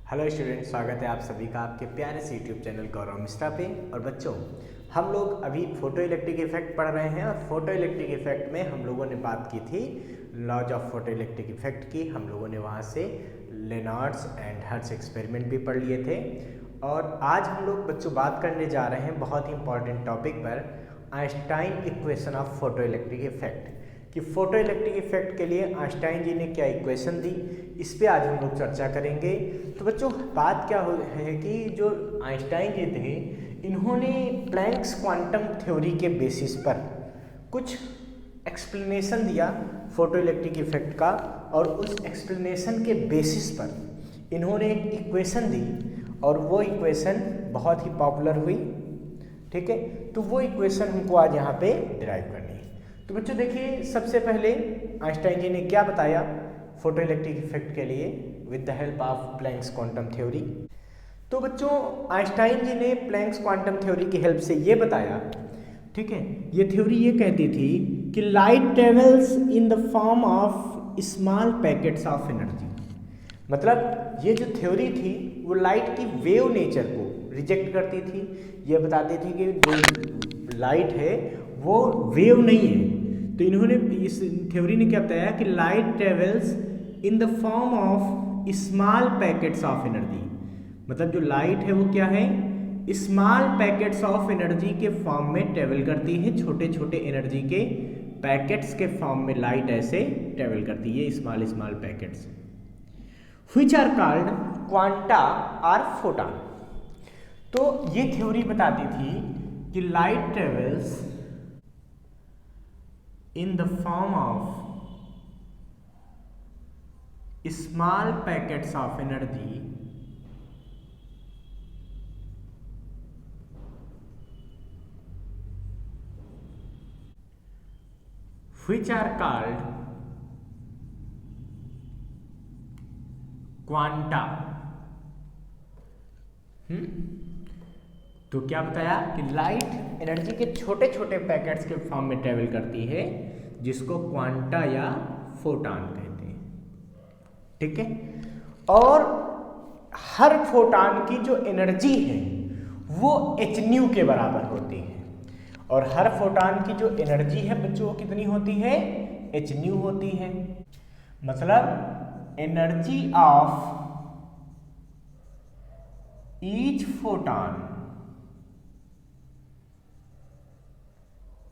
Hello student, स्वागत है आप सभी का आपके प्यारे से यूट्यूब चैनल गौरव मिश्रा पे। और बच्चों, हम लोग अभी फोटो इलेक्ट्रिक इफेक्ट पढ़ रहे हैं और फोटो इलेक्ट्रिक इफेक्ट में हम लोगों ने बात की थी laws of photo electric effect की। हम लोगों ने वहाँ से लेनार्ड्स एंड हर्ट्ज एक्सपेरिमेंट भी पढ़ लिए थे। और आज हम लोग बच्चों बात करने जा रहे हैं बहुत ही इंपॉर्टेंट टॉपिक पर, Einstein equation of photo electric effect, कि फोटो इलेक्ट्रिक इफेक्ट के लिए आइंस्टाइन जी ने क्या इक्वेशन दी, इस पे आज हम लोग चर्चा करेंगे। तो बच्चों, बात क्या है कि जो आइंस्टाइन जी थे, इन्होंने प्लैंक्स क्वांटम थ्योरी के बेसिस पर कुछ एक्सप्लेनेशन दिया फोटो इलेक्ट्रिक इफेक्ट का, और उस एक्सप्लेनेशन के बेसिस पर इन्होंने एक इक्वेशन दी और वो इक्वेशन बहुत ही पॉपुलर हुई। ठीक है, तो वो इक्वेशन हमको आज यहाँ पे डिराइव करनी है। तो बच्चों देखिए, सबसे पहले आइंस्टाइन जी ने क्या बताया फोटो इलेक्ट्रिक इफेक्ट के लिए with the help of Planck's quantum theory. तो बच्चों, आइंस्टाइन जी ने प्लैंक्स क्वांटम थ्योरी की हेल्प से ये बताया, ठीक है, ये थ्योरी ये कहती थी कि light travels in the form of small packets of energy. मतलब ये जो थ्योरी थी वो लाइट की वेव नेचर को रिजेक्ट करती थी। ये बताती थी कि जो लाइट है वो वेव नहीं है। तो इन्होंने इस थ्योरी ने क्या बताया कि light travels in the form of small packets of energy. मतलब जो लाइट है वो क्या है, स्मॉल पैकेट्स ऑफ एनर्जी के फॉर्म में ट्रेवल करती है। छोटे छोटे एनर्जी के पैकेट्स के फॉर्म में लाइट ऐसे ट्रेवल करती है, small small packets, which are called quanta और फोटॉन। तो ये थ्योरी बताती थी कि light travels in the form of small packets of energy which are called quanta। तो क्या बताया कि लाइट एनर्जी के छोटे छोटे पैकेट्स के फॉर्म में ट्रेवल करती है, जिसको क्वांटा या फोटॉन कहते हैं। ठीक है, और हर फोटॉन की जो एनर्जी है वो h न्यू के बराबर होती है। और हर फोटॉन की जो एनर्जी है बच्चों वो कितनी होती है, h न्यू होती है। मतलब energy of each photon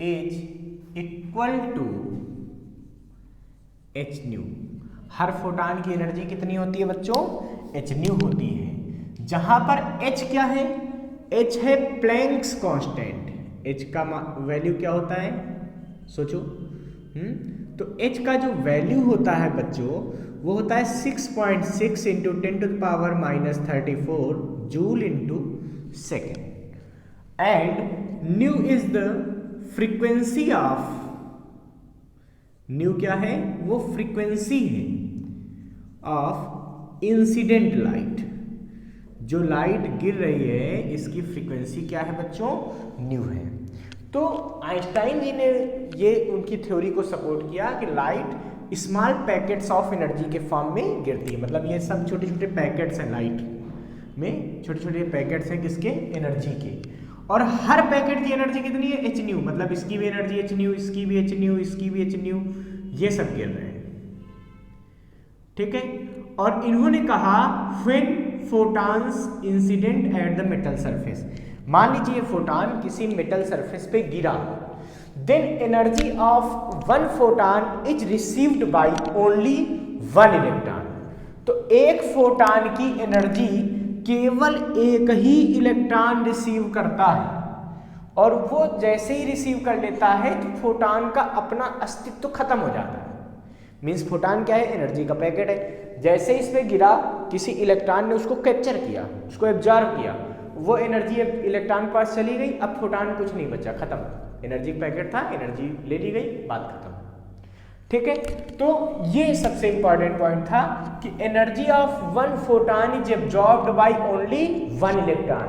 is equal to h nu. हर फोटॉन की एनर्जी कितनी होती है बच्चों, h न्यू होती है। जहां पर h क्या है, h है प्लैंक्स कांस्टेंट। h का वैल्यू क्या होता है, सोचो। तो h का जो वैल्यू होता है बच्चों वो होता है 6.6 into 10⁻⁻34 joule into second. And new is the frequency of, new क्या है, वो फ्रीक्वेंसी है ऑफ इंसिडेंट लाइट। जो लाइट गिर रही है इसकी फ्रीक्वेंसी क्या है बच्चों, न्यू है। तो आइंस्टाइन जी ने ये उनकी थ्योरी को सपोर्ट किया कि light small packets of energy के फॉर्म में गिरती है। मतलब ये सब छोटे छोटे पैकेट्स हैं, लाइट में छोटे छोटे पैकेट्स हैं किसके, एनर्जी के। और हर पैकेट की एनर्जी कितनी है, h न्यू। मतलब इसकी भी एनर्जी h न्यू, इसकी भी h न्यू, इसकी भी h न्यू, ये सब गिर रहे हैं। ठीक है, और इन्होंने कहा when photons incident at the metal surface. मान लीजिए फोटॉन किसी मेटल सरफेस पे गिरा, then energy of one photon is received by only one electron. तो एक फोटॉन की एनर्जी केवल एक ही इलेक्ट्रॉन रिसीव करता है, और वो जैसे ही रिसीव कर लेता है तो फोटॉन का अपना अस्तित्व खत्म हो जाता है। मीन्स फोटॉन क्या है, एनर्जी का पैकेट है। जैसे ही इस पे गिरा, किसी इलेक्ट्रॉन ने उसको कैप्चर किया, उसको एब्जॉर्ब किया, वो एनर्जी इलेक्ट्रॉन के पास चली गई, अब फोटॉन कुछ नहीं बचा, खत्म। एनर्जी पैकेट था, एनर्जी ले ली गई, बात खत्म। ठीक है, तो ये सबसे इंपॉर्टेंट पॉइंट था कि energy of one photon is absorbed bye only one electron.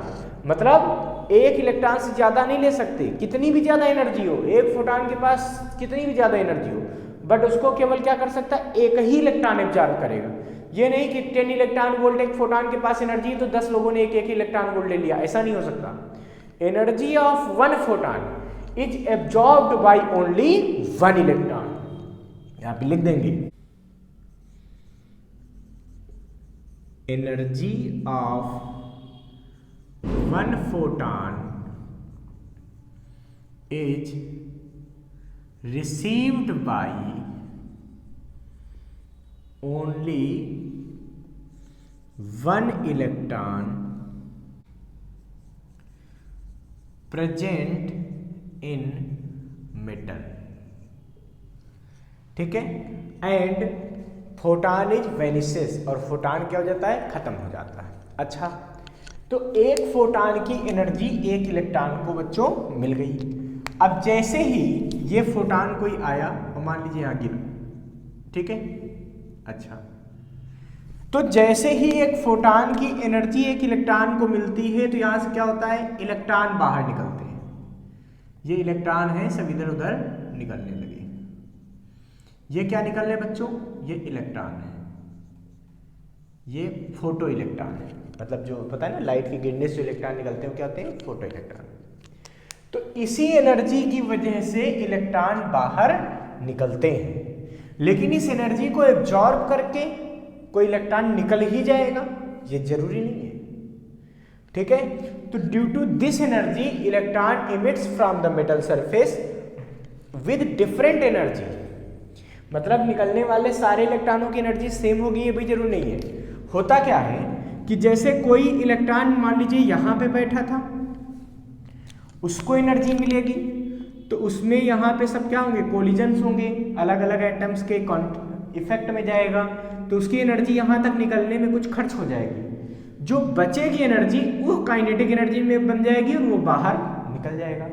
मतलब एक इलेक्ट्रॉन से ज्यादा नहीं ले सकते, कितनी भी ज्यादा एनर्जी हो, एक फोटॉन के पास कितनी भी ज्यादा एनर्जी हो, बट उसको केवल क्या कर सकता है, एक ही इलेक्ट्रॉन एब्जॉर्ब करेगा। ये नहीं कि 10 इलेक्ट्रॉन वोल्ट एक फोटॉन के पास एनर्जी है तो 10 लोगों ने एक एक इलेक्ट्रॉन वोल्ट ले लिया, ऐसा नहीं हो सकता। Energy of one photon is absorbed bye only one electron. यहां पे लिख देंगे energy of one photon is received by only one electron present in metal, ठीक है। एंड फोटॉन इज वेनिसेस, और फोटॉन क्या हो जाता है, खत्म हो जाता है। अच्छा, तो एक फोटॉन की एनर्जी एक इलेक्ट्रॉन को बच्चों मिल गई। अब जैसे ही ये फोटॉन कोई आया और मान लीजिए यहां गिरा, ठीक है। अच्छा, तो जैसे ही एक फोटॉन की एनर्जी एक इलेक्ट्रॉन को मिलती है तो यहां से क्या होता है, इलेक्ट्रॉन बाहर निकलते हैं। ये इलेक्ट्रॉन है सब इधर उधर निकलने लगे। ये क्या निकल रहे बच्चों, ये इलेक्ट्रॉन है, ये फोटो इलेक्ट्रॉन है। मतलब जो पता है ना लाइट की गिरने से इलेक्ट्रॉन निकलते हैं वो क्या होते हैं, फोटो इलेक्ट्रॉन। तो इसी एनर्जी की वजह से इलेक्ट्रॉन बाहर निकलते हैं, लेकिन इस एनर्जी को एब्जॉर्ब करके कोई इलेक्ट्रॉन निकल ही जाएगा, ये जरूरी नहीं है, ठीक है। तो due to this energy electron emits from the metal surface with different energy. मतलब निकलने वाले सारे इलेक्ट्रॉनों की एनर्जी सेम होगी ये भी जरूरी नहीं है। होता क्या है कि जैसे कोई इलेक्ट्रॉन मान लीजिए यहां पे बैठा था, उसको एनर्जी मिलेगी तो उसमें यहाँ पे सब क्या होंगे, कोलिजन्स होंगे, अलग अलग एटम्स के इफेक्ट में जाएगा, तो उसकी एनर्जी यहाँ तक निकलने में कुछ खर्च हो जाएगी। जो बचेगी एनर्जी वो काइनेटिक एनर्जी में बन जाएगी और वो बाहर निकल जाएगा।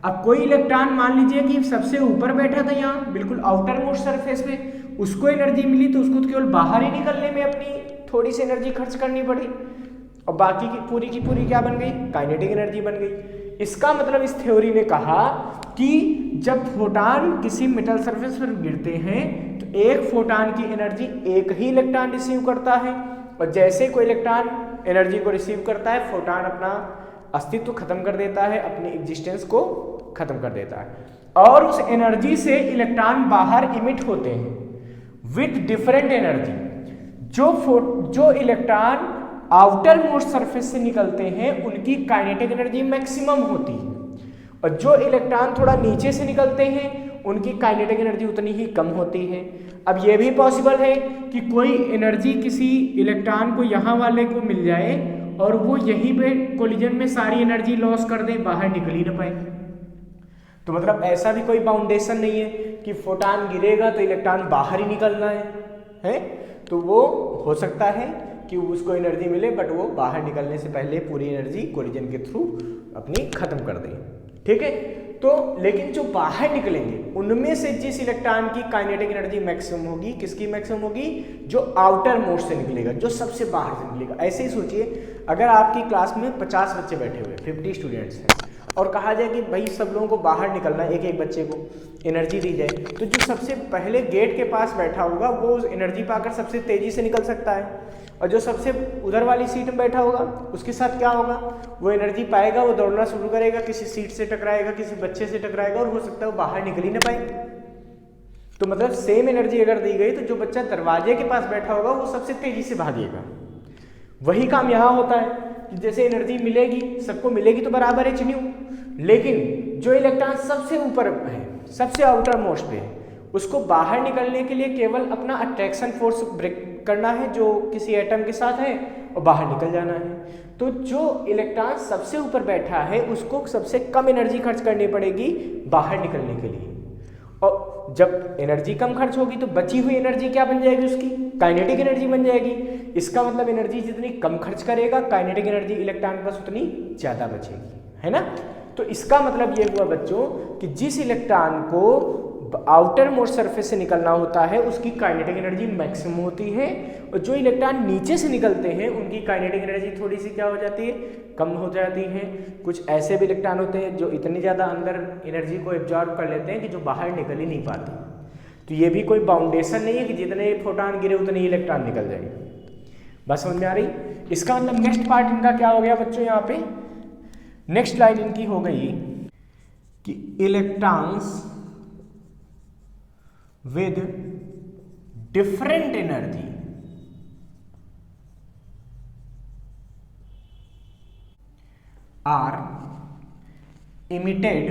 अब कोई इलेक्ट्रॉन मान लीजिए कि सबसे ऊपर बैठा था यहाँ बिल्कुल आउटर मोस्ट सरफेस पे, उसको एनर्जी मिली तो उसको तो केवल बाहर ही निकलने में अपनी थोड़ी सी एनर्जी खर्च करनी पड़ी, और बाकी की पूरी क्या बन गई, काइनेटिक एनर्जी बन गई। इसका मतलब इस थ्योरी ने कहा कि जब फोटॉन किसी मेटल सरफेस पर गिरते हैं तो एक फोटॉन की एनर्जी एक ही इलेक्ट्रॉन रिसीव करता है, और जैसे कोई इलेक्ट्रॉन एनर्जी को रिसीव करता है फोटॉन अपना अस्तित्व खत्म कर देता है, अपनी एग्जिस्टेंस को खत्म कर देता है, और उस एनर्जी से इलेक्ट्रॉन बाहर इमिट होते हैं विद डिफरेंट एनर्जी। जो इलेक्ट्रॉन आउटर मोस्ट सरफेस से निकलते हैं उनकी काइनेटिक एनर्जी मैक्सिमम होती है, और जो इलेक्ट्रॉन थोड़ा नीचे से निकलते हैं उनकी काइनेटिक एनर्जी उतनी ही कम होती है। अब ये भी पॉसिबल है कि कोई एनर्जी किसी इलेक्ट्रॉन को यहाँ वाले को मिल जाए और वो यहीं पे कोलिजन में सारी एनर्जी लॉस कर दे, बाहर निकल ही ना पाए। तो मतलब ऐसा भी कोई बाउंडेशन नहीं है कि फोटॉन गिरेगा तो इलेक्ट्रॉन बाहर ही निकलना है? तो वो हो सकता है कि उसको एनर्जी मिले बट वो बाहर निकलने से पहले पूरी एनर्जी कोलिजन के थ्रू अपनी खत्म कर दे, ठीक है। तो लेकिन जो बाहर निकलेंगे उनमें से जिस इलेक्ट्रॉन की काइनेटिक एनर्जी मैक्सिमम होगी, किसकी मैक्सिमम होगी, जो आउटर मोस्ट से निकलेगा, जो सबसे बाहर से निकलेगा। ऐसे ही सोचिए अगर आपकी क्लास में 50 बच्चे बैठे हुए 50 स्टूडेंट्स हैं और कहा जाए कि भाई सब लोगों को बाहर निकलना है, एक एक बच्चे को एनर्जी दी जाए, तो जो सबसे पहले गेट के पास बैठा होगा वो उस एनर्जी पाकर सबसे तेजी से निकल सकता है, और जो सबसे उधर वाली सीट में बैठा होगा उसके साथ क्या होगा, वो एनर्जी पाएगा, वो दौड़ना शुरू करेगा, किसी सीट से टकराएगा, किसी बच्चे से टकराएगा, और हो सकता है वो बाहर निकल ही ना पाए। तो मतलब सेम एनर्जी अगर दी गई तो जो बच्चा दरवाजे के पास बैठा होगा वो सबसे तेजी से भागेगा। वही काम यहाँ होता है कि जैसे एनर्जी मिलेगी, सबको मिलेगी तो बराबर है चिन्यू, लेकिन जो इलेक्ट्रॉन सबसे ऊपर है, सबसे आउटर मोस्ट पे है, उसको बाहर निकलने के लिए केवल अपना अट्रैक्शन फोर्स ब्रेक करना है जो किसी एटम के साथ है और बाहर निकल जाना है। तो जो इलेक्ट्रॉन सबसे ऊपर बैठा है उसको सबसे कम एनर्जी खर्च करनी पड़ेगी बाहर निकलने के लिए, और जब एनर्जी कम खर्च होगी तो बची हुई एनर्जी क्या बन जाएगी, उसकी काइनेटिक एनर्जी बन जाएगी। इसका मतलब एनर्जी जितनी कम खर्च करेगा काइनेटिक एनर्जी इलेक्ट्रॉन के पास उतनी ज़्यादा बचेगी, है ना। तो इसका मतलब ये हुआ बच्चों कि जिस इलेक्ट्रॉन को आउटर मोस्ट सरफेस से निकलना होता है उसकी काइनेटिक एनर्जी मैक्सिमम होती है, और जो इलेक्ट्रॉन नीचे से निकलते हैं उनकी काइनेटिक एनर्जी थोड़ी सी क्या हो जाती है, कम हो जाती है। कुछ ऐसे भी इलेक्ट्रॉन होते हैं जो इतनी ज़्यादा अंदर एनर्जी को एब्जॉर्ब कर लेते हैं कि जो बाहर निकल ही नहीं पाते। तो ये भी कोई बाउंडेशन नहीं है कि जितने फोटॉन गिरे उतने ही इलेक्ट्रॉन निकल जाएंगे। बस समझ में आ रही? इसका मतलब नेक्स्ट पार्ट इनका क्या हो गया बच्चों, यहाँ पे नेक्स्ट लाइन इनकी हो गई कि electrons with different energy are emitted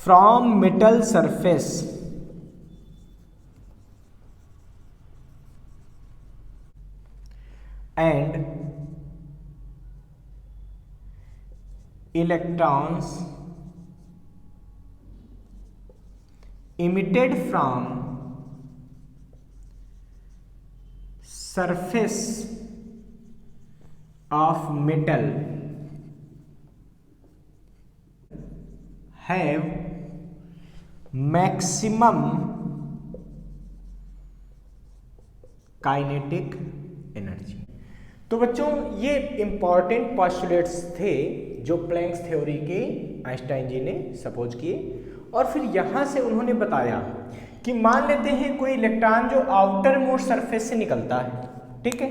from metal surface and electrons emitted from surface of metal have maximum kinetic energy. तो बच्चों ये इंपॉर्टेंट पॉस्टुलेट्स थे जो प्लैंक्स थ्योरी के आइंस्टाइन जी ने सपोज किए, और फिर यहाँ से उन्होंने बताया कि मान लेते हैं कोई इलेक्ट्रॉन जो आउटर मोस्ट सरफेस से निकलता है, ठीक है।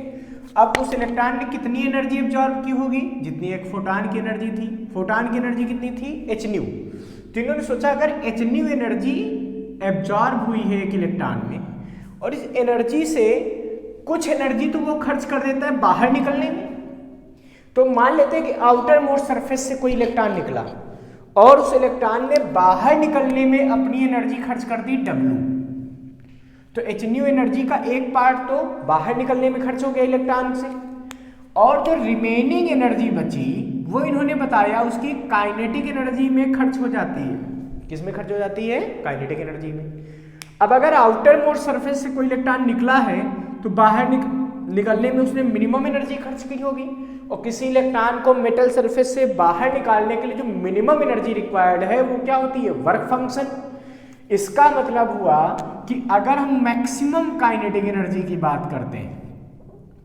अब उस इलेक्ट्रॉन ने कितनी एनर्जी एब्जॉर्ब की होगी, जितनी एक फोटॉन की एनर्जी थी। फोटॉन की एनर्जी कितनी थी, एच न्यू। तो इन्होंने सोचा अगर एच न्यू एनर्जी एब्जॉर्ब हुई है एक इलेक्ट्रॉन में और इस एनर्जी से कुछ एनर्जी तो वो खर्च कर देता है बाहर निकलने में, तो मान लेते हैं कि आउटर मोस्ट सरफेस से कोई इलेक्ट्रॉन निकला और उस इलेक्ट्रॉन ने बाहर निकलने में अपनी एनर्जी खर्च कर दी W, तो एच न्यू एनर्जी का एक पार्ट तो बाहर निकलने में खर्च हो गया इलेक्ट्रॉन से, और जो रिमेनिंग एनर्जी बची वो इन्होंने बताया उसकी काइनेटिक एनर्जी में खर्च हो जाती है। किस में खर्च हो जाती है, काइनेटिक एनर्जी में। अब अगर आउटर मोस्ट सरफेस से कोई इलेक्ट्रॉन निकला है तो बाहर निकलने में उसने मिनिमम एनर्जी खर्च की होगी, और किसी इलेक्ट्रॉन को मेटल सरफेस से बाहर निकालने के लिए जो मिनिमम एनर्जी रिक्वायर्ड है वो क्या होती है, वर्क फंक्शन। इसका मतलब हुआ कि अगर हम मैक्सिमम काइनेटिक एनर्जी की बात करते हैं,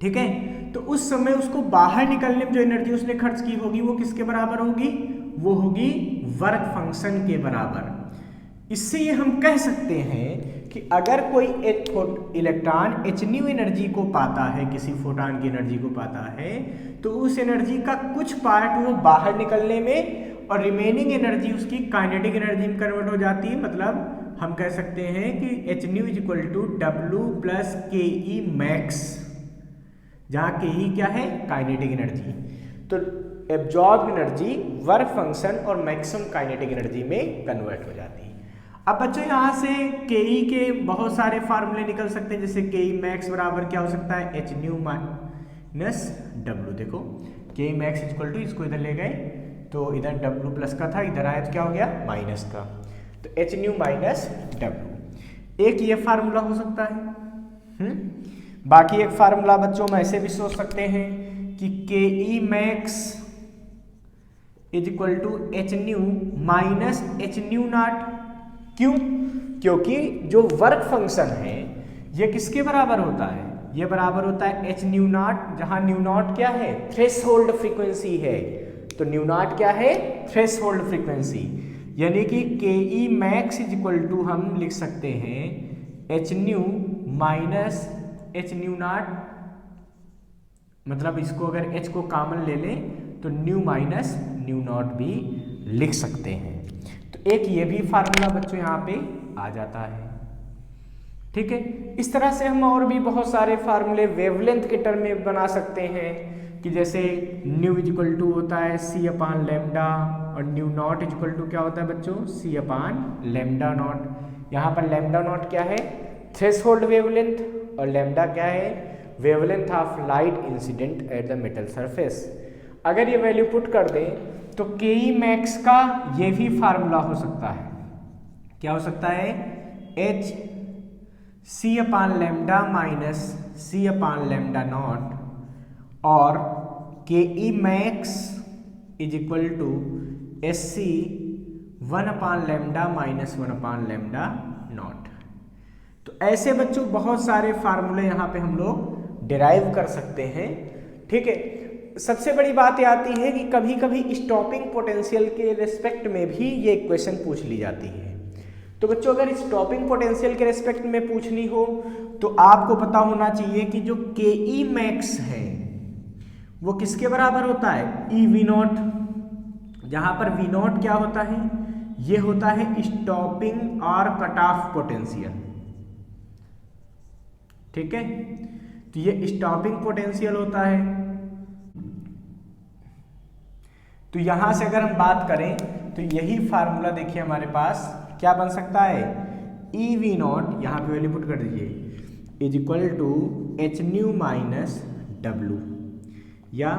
ठीक है, तो उस समय उसको बाहर निकलने में जो एनर्जी उसने खर्च की होगी वो किसके बराबर होगी, वो होगी वर्क फंक्शन के बराबर। इससे ये हम कह सकते हैं कि अगर कोई एक इलेक्ट्रॉन एच न्यू एनर्जी को पाता है, किसी फोटॉन की एनर्जी को पाता है, तो उस एनर्जी का कुछ पार्ट वो बाहर निकलने में और रिमेनिंग एनर्जी उसकी काइनेटिक एनर्जी में कन्वर्ट हो जाती है। मतलब हम कह सकते हैं कि h nu is equal to W plus K E max, जहाँ के ई क्या है, काइनेटिक एनर्जी। तो एब्जॉर्ब एनर्जी वर्क फंक्शन और मैक्सिमम काइनेटिक एनर्जी में कन्वर्ट हो जाती है। अब बच्चों यहाँ से के ई के बहुत सारे फार्मूले निकल सकते हैं, जैसे के ई मैक्स बराबर क्या हो सकता है, एच न्यू माइनस डब्ल्यू। देखो के ई मैक्स इक्वल टू, इसको इधर ले गए तो इधर डब्ल्यू प्लस का था, इधर आया तो क्या हो गया, माइनस का, तो एच न्यू माइनस डब्ल्यू। एक ये फार्मूला हो सकता है। बाकी एक फार्मूला बच्चों हम ऐसे भी सोच सकते हैं कि K E max is equal to H nu minus H nu naught. क्यों, क्योंकि जो वर्क फंक्शन है ये किसके बराबर होता है, ये बराबर होता है एच न्यू नॉट, जहां न्यू नॉट क्या है, थ्रेशोल्ड फ्रीक्वेंसी है। तो न्यू नॉट क्या है, थ्रेशोल्ड फ्रीक्वेंसी, यानी कि K E max is equal to हम लिख सकते हैं H nu minus H nu not, मतलब इसको अगर एच को कॉमन ले लें तो न्यू माइनस न्यू नॉट भी लिख सकते हैं। तो एक ये भी फार्मूला बच्चों यहाँ पे आ जाता है, ठीक है। इस तरह से हम और भी बहुत सारे फार्मूले वेवलेंथ के टर्म में बना सकते हैं कि जैसे न्यू इज इक्वल टू होता है सी अपान लेमडा, और nu not is equal to क्या होता है बच्चों, सी अपान लेमडा नॉट। यहाँ पर लेमडा नॉट क्या है, थ्रेशोल्ड वेवलेंथ, और लेमडा क्या है, wavelength of light incident at the metal surface. अगर ये वैल्यू पुट कर दें तो के ई मैक्स का ये भी फार्मूला हो सकता है, क्या हो सकता है, H C upon lambda minus C upon lambda naught, और K E max is equal to S C 1 upon lambda minus 1 upon lambda naught. तो ऐसे बच्चों बहुत सारे फार्मूले यहाँ पे हम लोग डिराइव कर सकते हैं, ठीक है। सबसे बड़ी बात ये आती है कि कभी कभी स्टॉपिंग पोटेंशियल के रिस्पेक्ट में भी ये इक्वेशन पूछ ली जाती है। तो बच्चों अगर स्टॉपिंग पोटेंशियल के रेस्पेक्ट में पूछनी हो तो आपको पता होना चाहिए कि जो के ई मैक्स है वो किसके बराबर होता है, ई वी नॉट। जहां पर वी नॉट क्या होता है, ये होता है स्टॉपिंग और कट ऑफ पोटेंशियल, ठीक है। तो ये स्टॉपिंग पोटेंशियल होता है। तो यहां से अगर हम बात करें तो यही फार्मूला देखिए हमारे पास क्या बन सकता है, ई वी नॉट, यहां पे वैल्यू पुट कर दीजिए, is equal to H nu minus W या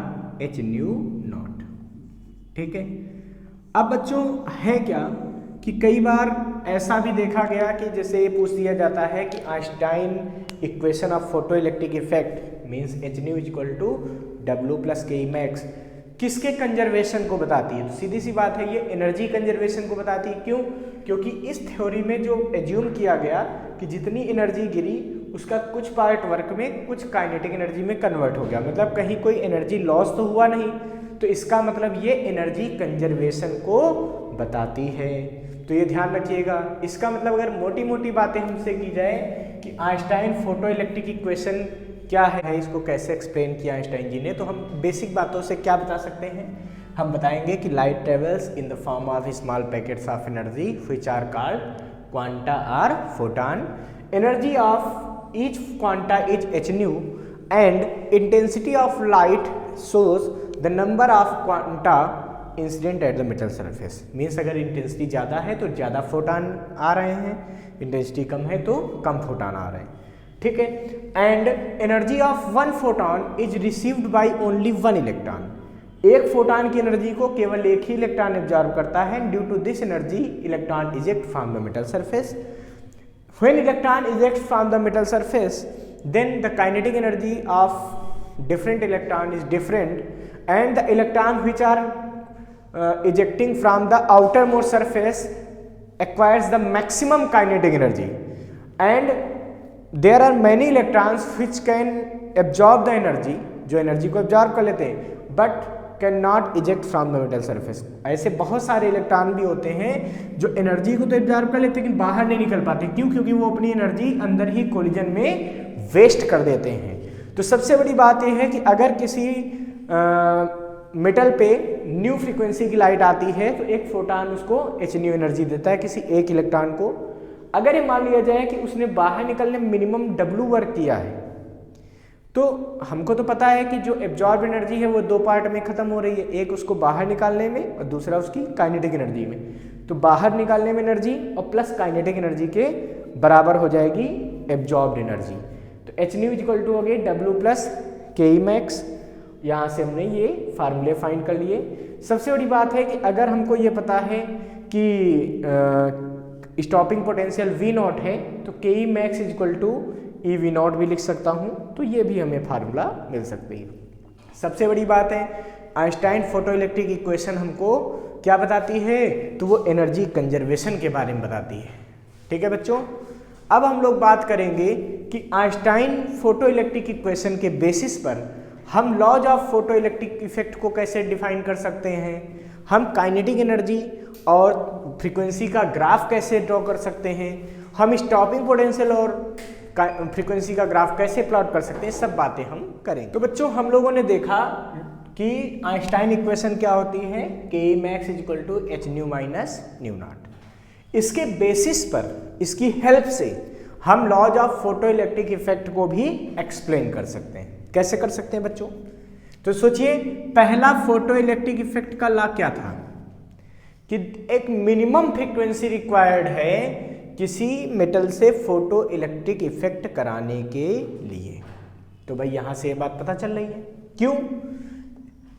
एच न्यू नॉट, ठीक है। अब बच्चों है क्या कि कई बार ऐसा भी देखा गया कि जैसे ये पूछ दिया जाता है कि Einstein equation of photo electric effect means h nu is equal to W plus K E max किसके कंजर्वेशन को बताती है, तो सीधी सी बात है ये एनर्जी कंजर्वेशन को बताती है। क्यों, क्योंकि इस थ्योरी में जो एज्यूम किया गया कि जितनी एनर्जी गिरी उसका कुछ पार्ट वर्क में, कुछ काइनेटिक एनर्जी में कन्वर्ट हो गया, मतलब कहीं कोई एनर्जी लॉस तो हुआ नहीं, तो इसका मतलब ये एनर्जी कंजर्वेशन को बताती है। तो ये ध्यान रखिएगा। इसका मतलब अगर मोटी मोटी बातें हमसे की जाए कि आइंस्टाइन फोटो इलेक्ट्रिक इक्वेशन क्या है, इसको कैसे एक्सप्लेन किया आइंस्टाइन जी ने, तो हम बेसिक बातों से क्या बता सकते हैं, हम बताएंगे कि light travels in the form of small packets of energy which are called quanta और photon. Energy of each quanta is H nu and intensity of light shows the number of quanta incident at the metal surface. Means अगर intensity ज़्यादा है तो ज़्यादा photon आ रहे हैं, intensity कम है तो कम फोटॉन आ रहे हैं, ठीक है। And energy of one photon is received by only one electron. एक फोटॉन की एनर्जी को केवल एक ही इलेक्ट्रॉन एब्जॉर्ब करता है। Due to this energy electron eject from the metal surface. When electron eject from the metal surface then the kinetic energy of different electron is different and the electron which are ejecting from the outermost surface acquires the maximum kinetic energy and there are many electrons which can absorb the energy, जो energy को absorb कर लेते हैं, but can not eject from the metal surface. ऐसे बहुत सारे electron भी होते हैं जो एनर्जी को तो एब्जॉर्ब कर लेते हैं लेकिन बाहर नहीं निकल पाते। क्यों? क्योंकि वो अपनी एनर्जी अंदर ही कोलिजन में वेस्ट कर देते हैं। तो सबसे बड़ी बात यह है कि अगर किसी मेटल पे न्यू फ्रीक्वेंसी की लाइट आती है तो एक फोटॉन उसको एच न्यू एनर्जी देता है किसी एक इलेक्ट्रॉन को। अगर ये मान लिया जाए कि उसने बाहर निकलने में मिनिमम डब्ल्यू वर्क किया है तो हमको तो पता है कि जो एब्जॉर्ब एनर्जी है वो दो पार्ट में खत्म हो रही है, एक उसको बाहर निकालने में और दूसरा उसकी काइनेटिक एनर्जी में। तो बाहर निकालने में एनर्जी और प्लस काइनेटिक एनर्जी के बराबर हो जाएगी एब्जॉर्ब्ड एनर्जी। तो एच न्यू इक्वल टू हो गई W plus K E max. यहाँ से हमने ये फार्मूले फाइंड कर लिए। सबसे बड़ी बात है कि अगर हमको ये पता है कि स्टॉपिंग पोटेंशियल वी नॉट है तो K E max is equal to E V naught भी लिख सकता हूँ, तो ये भी हमें फार्मूला मिल सकती है। सबसे बड़ी बात है आइंस्टाइन फोटो इलेक्ट्रिक इक्वेशन हमको क्या बताती है, तो वो एनर्जी कंजर्वेशन के बारे में बताती है। ठीक है बच्चों, अब हम लोग बात करेंगे कि आइंस्टाइन फोटो इलेक्ट्रिक इक्वेशन के बेसिस पर हम laws of photo electric effect को कैसे डिफाइन कर सकते हैं, हम काइनेटिक एनर्जी और फ्रीक्वेंसी का ग्राफ कैसे ड्रॉ कर सकते हैं, हम स्टॉपिंग पोटेंशियल और फ्रीक्वेंसी का ग्राफ कैसे प्लॉट कर सकते हैं, सब बातें हम करेंगे। तो बच्चों हम लोगों ने देखा कि आइंस्टाइन इक्वेशन क्या होती है, K E max is equal to H nu minus nu naught. इसके बेसिस पर, इसकी हेल्प से हम laws of photo electric effect को भी एक्सप्लेन कर सकते हैं। कैसे कर सकते हैं बच्चों? तो सोचिए पहला फोटो इलेक्ट्रिक इफेक्ट का लॉ क्या था कि एक मिनिमम फ्रीक्वेंसी रिक्वायर्ड है किसी मेटल से फोटो इलेक्ट्रिक इफेक्ट कराने के लिए। तो भाई यहां से ये बात पता चल रही है। क्यों?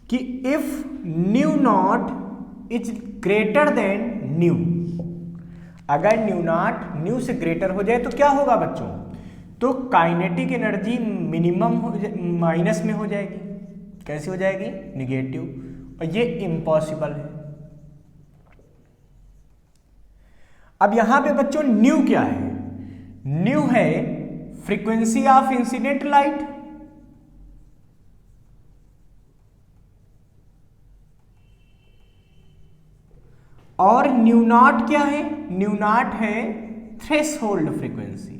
कि if new not is greater than new, अगर न्यू नॉट न्यू से ग्रेटर हो जाए तो क्या होगा बच्चों, तो काइनेटिक एनर्जी मिनिमम माइनस में हो जाएगी। कैसे हो जाएगी? निगेटिव। और ये इम्पॉसिबल है। अब यहां पे बच्चों न्यू क्या है? न्यू है फ्रीक्वेंसी ऑफ इंसिडेंट लाइट, और न्यू नॉट क्या है? न्यू नॉट है थ्रेशोल्ड फ्रीक्वेंसी।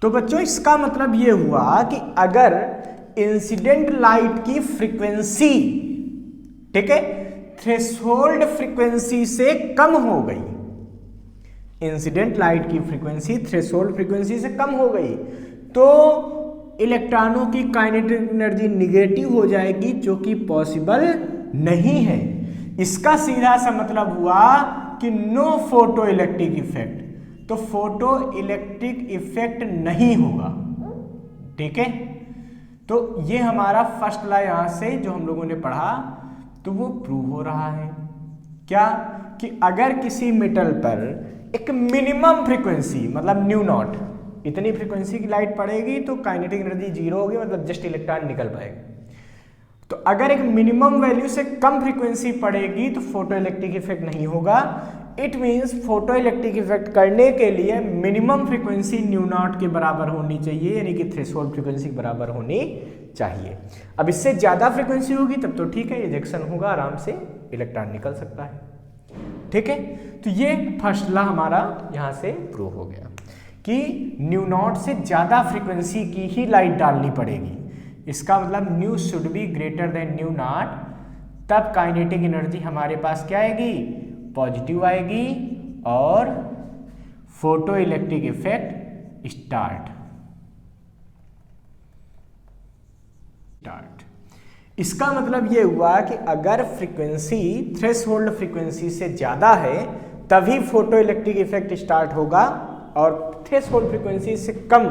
तो बच्चों इसका मतलब यह हुआ कि अगर इंसिडेंट लाइट की फ्रीक्वेंसी, ठीक है, थ्रेशोल्ड फ्रीक्वेंसी से कम हो गई, इंसिडेंट लाइट की फ्रीक्वेंसी थ्रेशोल्ड फ्रीक्वेंसी से कम हो गई, तो इलेक्ट्रॉनों की काइनेटिक एनर्जी निगेटिव हो जाएगी, जो कि पॉसिबल नहीं है। इसका सीधा सा मतलब हुआ कि नो फोटो इलेक्ट्रिक इफेक्ट, तो फोटो इलेक्ट्रिक इफेक्ट नहीं होगा। ठीक है, तो ये हमारा फर्स्ट लॉ यहां से जो हम लोगों ने पढ़ा तो वो प्रूव हो रहा है। क्या कि अगर किसी मेटल पर एक मिनिमम फ्रीक्वेंसी मतलब न्यू नॉट, इतनी फ्रीक्वेंसी की लाइट पड़ेगी तो काइनेटिक एनर्जी जीरो होगी, मतलब जस्ट इलेक्ट्रॉन निकल पाएगा। तो अगर एक मिनिमम वैल्यू से कम फ्रीक्वेंसी पड़ेगी तो फोटो इलेक्ट्रिक इफेक्ट नहीं होगा। It means photo electric effect करने के लिए मिनिमम फ्रीक्वेंसी न्यू नॉट के बराबर होनी चाहिए, यानी कि थ्रेशोल्ड फ्रीक्वेंसी के बराबर होनी चाहिए। अब इससे ज्यादा फ्रीक्वेंसी होगी तब तो ठीक है, इजेक्शन होगा, आराम से इलेक्ट्रॉन निकल सकता है। ठीक है, तो ये फर्स्ट लॉ हमारा यहां से प्रूव हो गया कि न्यू नॉट से ज्यादा फ्रीक्वेंसी की ही लाइट डालनी पड़ेगी। इसका मतलब new should be greater than new not, तब काइनेटिक एनर्जी हमारे पास क्या आएगी, पॉजिटिव आएगी और फोटो इलेक्ट्रिक इफेक्ट स्टार्ट। इसका मतलब यह हुआ कि अगर फ्रीक्वेंसी थ्रेशोल्ड फ्रीक्वेंसी से ज्यादा है तभी फोटो इलेक्ट्रिक इफेक्ट स्टार्ट होगा, और थ्रेशोल्ड फ्रीक्वेंसी से कम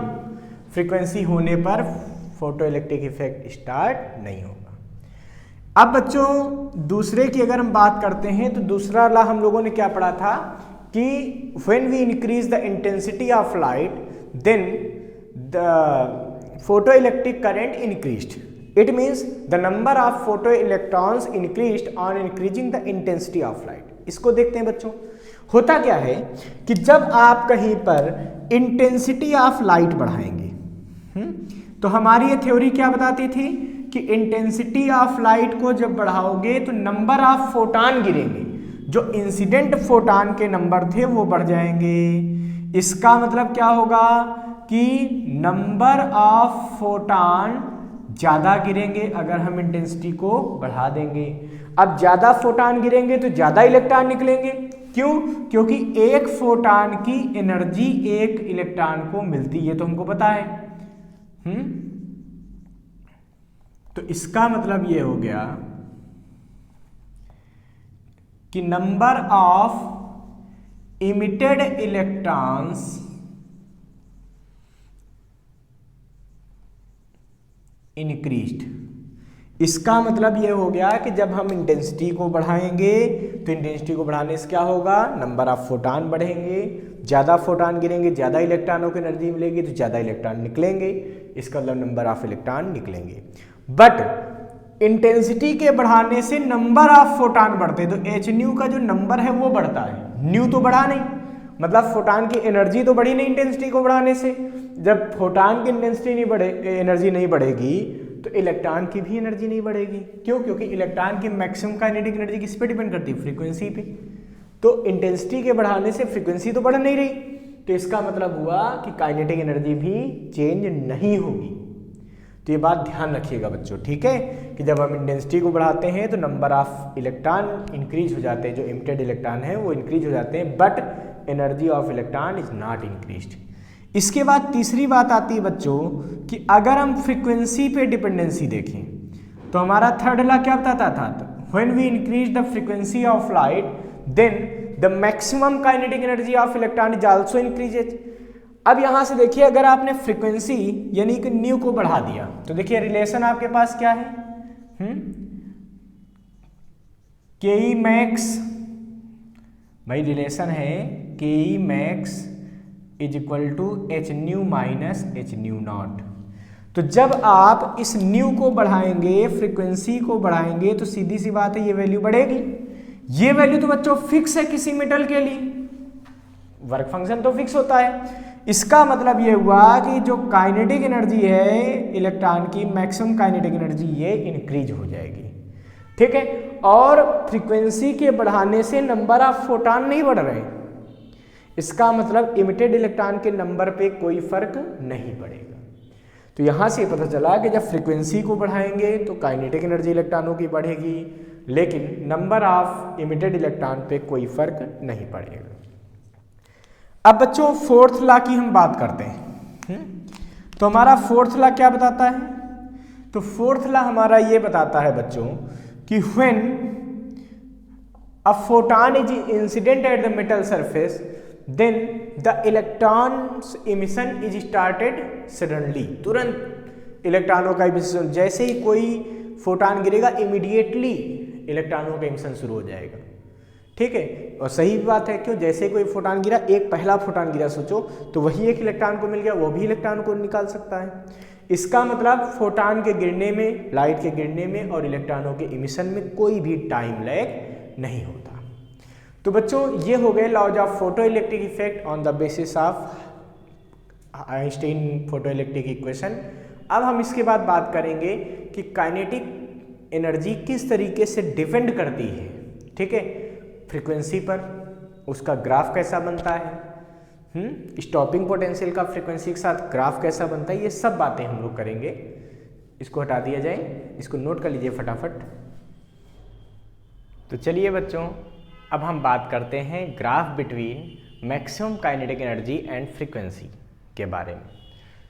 फ्रीक्वेंसी होने पर फोटो इलेक्ट्रिक इफेक्ट स्टार्ट नहीं होगा। अब बच्चों दूसरे की अगर हम बात करते हैं तो दूसरा लॉ हम लोगों ने क्या पढ़ा था कि when we increase the intensity of light then the photo electric current increased. It means the number of photo electrons increased on increasing the intensity of light. इसको देखते हैं बच्चों, होता क्या है कि जब आप कहीं पर इंटेंसिटी ऑफ लाइट बढ़ाएंगे, तो हमारी ये थ्योरी क्या बताती थी कि इंटेंसिटी ऑफ लाइट को जब बढ़ाओगे तो नंबर ऑफ फोटान गिरेंगे, जो इंसिडेंट फोटान के नंबर थे वो बढ़ जाएंगे। इसका मतलब क्या होगा कि नंबर ऑफ फोटान ज्यादा गिरेंगे अगर हम इंटेंसिटी को बढ़ा देंगे। अब ज्यादा फोटान गिरेंगे तो ज्यादा इलेक्ट्रॉन निकलेंगे। क्यों? क्योंकि एक फोटान की एनर्जी एक इलेक्ट्रॉन को मिलती है, तो हमको पता है। तो इसका मतलब ये हो गया कि number of emitted electrons increased. इसका मतलब ये हो गया कि जब हम इंटेंसिटी को बढ़ाएंगे तो इंटेंसिटी को बढ़ाने से क्या होगा, नंबर ऑफ फोटान बढ़ेंगे, ज्यादा फोटान गिरेंगे, ज्यादा इलेक्ट्रॉनों की एनर्जी मिलेगी तो ज्यादा इलेक्ट्रॉन निकलेंगे। इसका मतलब नंबर ऑफ इलेक्ट्रॉन निकलेंगे। बट इंटेंसिटी के बढ़ाने से नंबर ऑफ फोटान बढ़ते, तो एच न्यू का जो नंबर है वो बढ़ता है, न्यू तो बढ़ा नहीं, मतलब फोटान की एनर्जी तो बढ़ी नहीं इंटेंसिटी को बढ़ाने से। जब फोटान की इंटेंसिटी नहीं बढ़े, एनर्जी नहीं बढ़ेगी तो इलेक्ट्रॉन की भी एनर्जी नहीं बढ़ेगी। क्यों? क्योंकि इलेक्ट्रॉन की मैक्सिमम काइनेटिक एनर्जी किस पे डिपेंड करती है, फ्रीक्वेंसी पे। तो इंटेंसिटी के बढ़ाने से फ्रीक्वेंसी तो बढ़ नहीं रही, तो इसका मतलब हुआ कि काइनेटिक एनर्जी भी चेंज नहीं होगी। तो ये बात ध्यान रखिएगा बच्चों, ठीक है, कि जब हम इंटेंसिटी को बढ़ाते हैं तो नंबर ऑफ इलेक्ट्रॉन इंक्रीज हो जाते हैं, जो इमिटेड इलेक्ट्रॉन है वो इंक्रीज हो जाते हैं, but energy of electron is not increased. इसके बाद तीसरी बात आती है बच्चों कि अगर हम फ्रीक्वेंसी पे डिपेंडेंसी देखें तो हमारा थर्ड लॉ क्या बताता था, when we increase the frequency of light then the maximum kinetic energy of electron is also increases. अब यहां से देखिए, अगर आपने फ्रीक्वेंसी यानी कि न्यू को बढ़ा दिया तो देखिए रिलेशन आपके पास क्या है, के ई मैक्स, भाई रिलेशन है K E max is equal to H nu minus H nu naught. तो जब आप इस न्यू को बढ़ाएंगे, फ्रीक्वेंसी को बढ़ाएंगे, तो सीधी सी बात है ये वैल्यू बढ़ेगी। ये वैल्यू तो बच्चों फिक्स है किसी मेटल के लिए, वर्क फंक्शन तो फिक्स होता है। इसका मतलब ये हुआ कि जो काइनेटिक एनर्जी है इलेक्ट्रॉन की, मैक्सिमम काइनेटिक एनर्जी ये इंक्रीज हो जाएगी, ठीक है। और फ्रीक्वेंसी के बढ़ाने से नंबर ऑफ फोटॉन नहीं बढ़ रहे, इसका मतलब इमिटेड इलेक्ट्रॉन के नंबर पे कोई फर्क नहीं पड़ेगा। तो यहां से पता चला कि जब फ्रीक्वेंसी को बढ़ाएंगे तो काइनेटिक एनर्जी इलेक्ट्रॉनों की बढ़ेगी, लेकिन नंबर ऑफ इमिटेड इलेक्ट्रॉन पे कोई फर्क नहीं पड़ेगा। अब बच्चों फोर्थ लॉ की हम बात करते हैं। तो हमारा फोर्थ लॉ क्या बताता है? तो फोर्थ लॉ हमारा ये बताता है बच्चों कि when a photon is incident at the metal surface then the electrons emission is started suddenly. तुरंत इलेक्ट्रॉनों का इमिशन, जैसे ही कोई फोटॉन गिरेगा इमीडिएटली इलेक्ट्रॉनों का इमिशन शुरू हो जाएगा, ठीक है। और सही बात है, क्यों? जैसे कोई फोटॉन गिरा, एक पहला फोटॉन गिरा सोचो, तो वही एक इलेक्ट्रॉन को मिल गया, वो भी इलेक्ट्रॉन को निकाल सकता है। इसका मतलब फोटॉन के गिरने में, लाइट के गिरने में और इलेक्ट्रॉनों के इमिशन में कोई भी टाइम लैग नहीं होता। तो बच्चों ये हो गए laws of photo electric effect on the basis of Einstein photo electric equation. अब हम इसके बाद बात करेंगे कि काइनेटिक एनर्जी किस तरीके से डिपेंड करती है, ठीक है, फ्रीक्वेंसी पर, उसका ग्राफ कैसा बनता है, स्टॉपिंग पोटेंशियल का फ्रीक्वेंसी के साथ ग्राफ कैसा बनता है, ये सब बातें हम लोग करेंगे। इसको हटा दिया जाए, इसको नोट कर लीजिए फटाफट। तो चलिए बच्चों अब हम बात करते हैं graph between maximum kinetic energy and frequency के बारे में।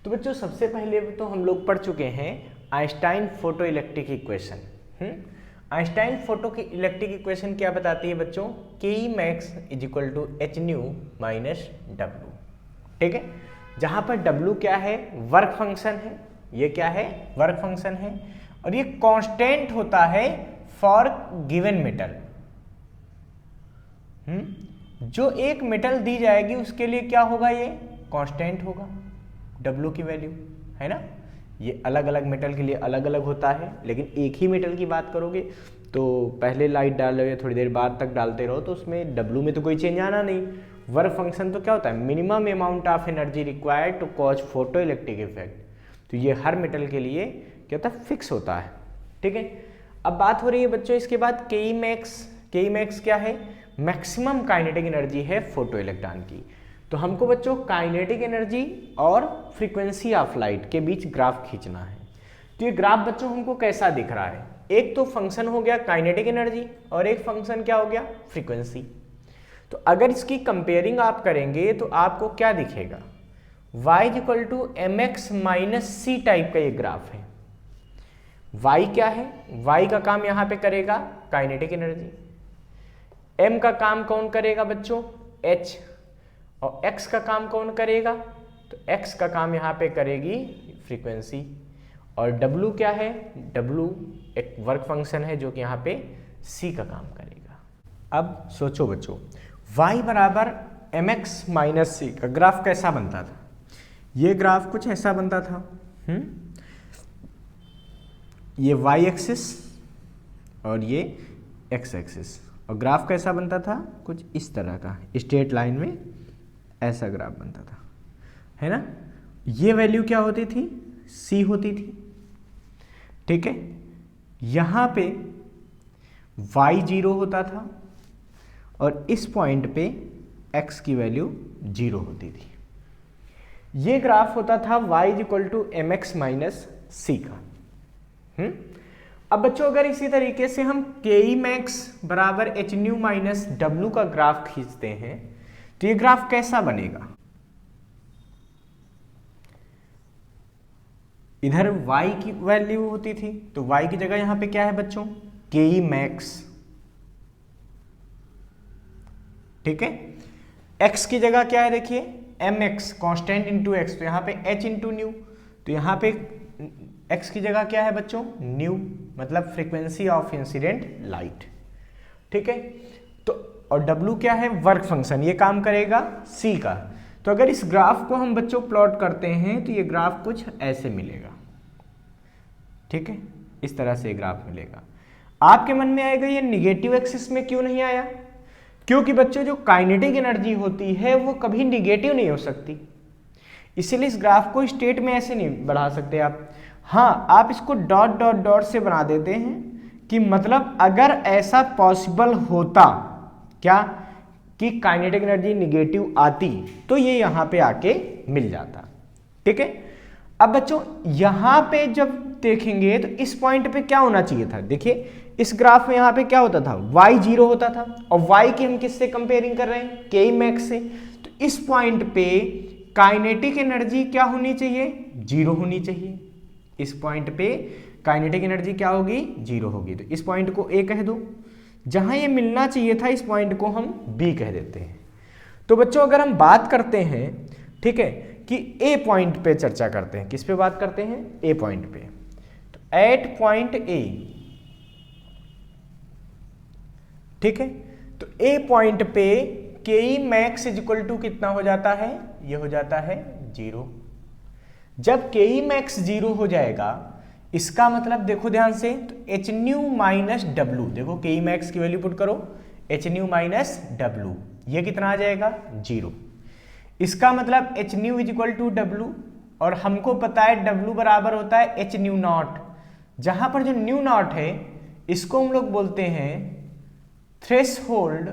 तो बच्चों सबसे पहले तो हम लोग पढ़ चुके हैं Einstein photo electric equation. Einstein photo की इलेक्ट्रिक इक्वेशन क्या बताती है बच्चों? K E max is equal to H nu minus W, ठीक है। जहाँ पर डब्लू क्या है? वर्क फंक्शन है। ये क्या है? वर्क फंक्शन है। और ये कांस्टेंट होता है फॉर गिवन मेटल। जो एक मेटल दी जाएगी उसके लिए क्या होगा? ये कांस्टेंट होगा, डब्लू की वैल्यू, है ना। ये अलग अलग मेटल के लिए अलग अलग होता है, लेकिन एक ही मेटल की बात करोगे तो पहले लाइट डाल रहे हो, थोड़ी देर बाद तक डालते रहो, तो उसमें डब्लू में तो कोई चेंज आना नहीं। वर्क फंक्शन तो क्या होता है? Minimum amount of energy required to cause photo electric effect. तो ये हर मेटल के लिए क्या होता है? फिक्स होता है, ठीक है। अब बात हो रही है बच्चों इसके बाद के ई मैक्स। के ई मैक्स क्या है? मैक्सिमम काइनेटिक एनर्जी है फोटो इलेक्ट्रॉन की। तो हमको बच्चों काइनेटिक एनर्जी और फ्रीक्वेंसी ऑफ लाइट के बीच ग्राफ खींचना है। तो ये ग्राफ बच्चों हमको कैसा दिख रहा है? एक तो फंक्शन हो गया काइनेटिक एनर्जी और एक फंक्शन क्या हो गया? फ्रीक्वेंसी। तो अगर इसकी कंपेयरिंग आप करेंगे तो आपको क्या दिखेगा? y is equal to M x minus c type का ये ग्राफ है। y क्या है? y का काम यहां पे करेगा काइनेटिक एनर्जी, m का काम कौन करेगा बच्चों? h, और x का काम कौन करेगा? तो x का काम यहाँ पे करेगी फ्रीक्वेंसी। और w क्या है? w एक वर्क फंक्शन है जो कि यहाँ पे c का काम करेगा। अब सोचो बच्चों, y बराबर mx माइनस सी का ग्राफ कैसा बनता था? ये ग्राफ कुछ ऐसा बनता था। ये y एक्सिस और ये x एक्सिस, और ग्राफ कैसा बनता था? कुछ इस तरह का, स्ट्रेट लाइन में ऐसा ग्राफ बनता था, है ना। ये वैल्यू क्या होती थी? c होती थी, ठीक है। यहाँ पे y 0 होता था और इस पॉइंट पे x की वैल्यू 0 होती थी। ये ग्राफ होता था y is equal to M x minus C का। अब बच्चों अगर इसी तरीके से हम के ई मैक्स बराबर एच न्यू माइनस डब्लू का ग्राफ खींचते हैं तो ये ग्राफ कैसा बनेगा? इधर y की वैल्यू होती थी तो y की जगह यहां पे क्या है बच्चों? के ई मैक्स, ठीक है। x की जगह क्या है? देखिए m x constant into x, तो यहाँ पे h इंटू न्यू, तो यहाँ पे x की जगह क्या है बच्चों? न्यू, मतलब फ्रीक्वेंसी ऑफ इंसिडेंट लाइट, ठीक है। तो और w क्या है? वर्क फंक्शन, ये काम करेगा c का। तो अगर इस ग्राफ को हम बच्चों प्लॉट करते हैं तो ये ग्राफ कुछ ऐसे मिलेगा, ठीक है। इस तरह से ग्राफ मिलेगा। आपके मन में आएगा ये निगेटिव एक्सिस में क्यों नहीं आया? क्योंकि बच्चों जो काइनेटिक एनर्जी होती है वो कभी निगेटिव नहीं हो सकती, इसीलिए इस ग्राफ को स्टेट में ऐसे नहीं बढ़ा सकते आप। हाँ, आप इसको डॉट डॉट डॉट से बना देते हैं कि मतलब अगर ऐसा पॉसिबल होता क्या कि काइनेटिक एनर्जी निगेटिव आती तो ये यहाँ पे आके मिल जाता। ठीक है, अब बच्चों यहाँ पे जब देखेंगे तो इस पॉइंट पे क्या होना चाहिए था, देखिए इस ग्राफ में यहाँ पे क्या होता था, y 0 होता था और y की हम किससे कंपेयरिंग कर रहे हैं, k मैक्स से। तो इस पॉइंट पे काइनेटिक एनर्जी क्या होनी चाहिए, 0 होनी चाहिए। इस पॉइंट पे काइनेटिक एनर्जी क्या होगी, 0 होगी। तो इस पॉइंट को a कह दो, जहां ये मिलना चाहिए था इस पॉइंट को हम b कह देते हैं। तो बच्चों अगर हम बात करते हैं, ठीक है, कि a पॉइंट पे चर्चा करते हैं, किस पे बात करते हैं, a पॉइंट पे। तो एट पॉइंट a, ठीक है, तो a पॉइंट पे ke मैक्स इक्वल टू कितना हो जाता है, ये हो जाता है 0। जब ke मैक्स 0 हो जाएगा इसका मतलब देखो ध्यान से, तो एच न्यू माइनस डब्लू, देखो के मैक्स की वैल्यू पुट करो, एच न्यू माइनस डब्लू, ये कितना आ जाएगा 0। इसका मतलब h nu is equal to W, और हमको पता है डब्लू बराबर होता है एच न्यू नॉट। जहां पर जो न्यू नॉट है इसको हम लोग बोलते हैं थ्रेशोल्ड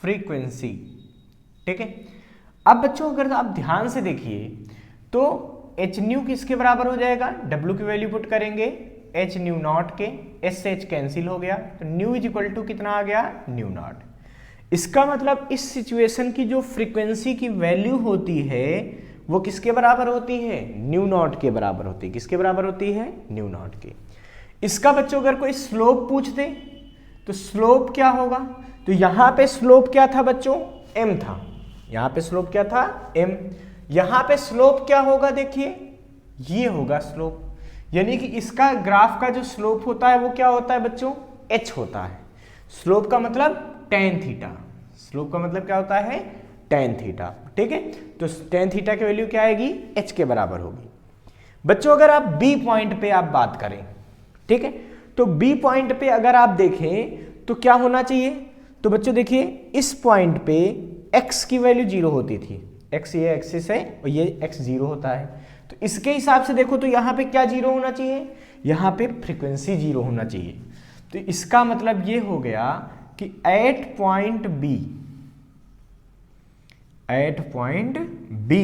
फ्रीक्वेंसी। ठीक है, अब बच्चों अगर आप ध्यान से देखिए तो एच न्यू किसके बराबर हो जाएगा, डब्ल्यू की वैल्यू पुट करेंगे एच न्यू नॉट के, एस से एच कैंसिल हो गया, तो न्यू इज इक्वल टू कितना आ गया, न्यू नॉट। इसका मतलब इस सिचुएशन की जो फ्रीक्वेंसी की वैल्यू होती है वो किसके बराबर होती है, न्यू नॉट के बराबर होती है। किसके बराबर होती है, न्यू नॉट के। इसका बच्चों अगर कोई स्लोप पूछ दे तो स्लोप क्या होगा, तो यहां पे स्लोप क्या था बच्चों, m था, यहां पे स्लोप क्या था, m। यहां पे स्लोप क्या होगा, देखिए ये होगा स्लोप, यानी कि इसका ग्राफ का जो स्लोप होता है वो क्या होता है बच्चों, h होता है। स्लोप का मतलब tan थीटा, स्लोप का मतलब क्या होता है, tan थीटा। ठीक है, तो tan थीटा की वैल्यू क्या आएगी, h के बराबर होगी। बच्चों अगर आप b पॉइंट पे आप बात करें, ठीक है, तो b पॉइंट पे अगर आप देखें तो क्या होना चाहिए, तो बच्चों देखिए इस पॉइंट पे x की वैल्यू 0 होती थी, x ये एक्सिस है और ये x 0 होता है, तो इसके हिसाब से देखो तो यहाँ पे क्या 0 होना चाहिए, यहाँ पे फ्रीक्वेंसी 0 होना चाहिए। तो इसका मतलब ये हो गया कि at point B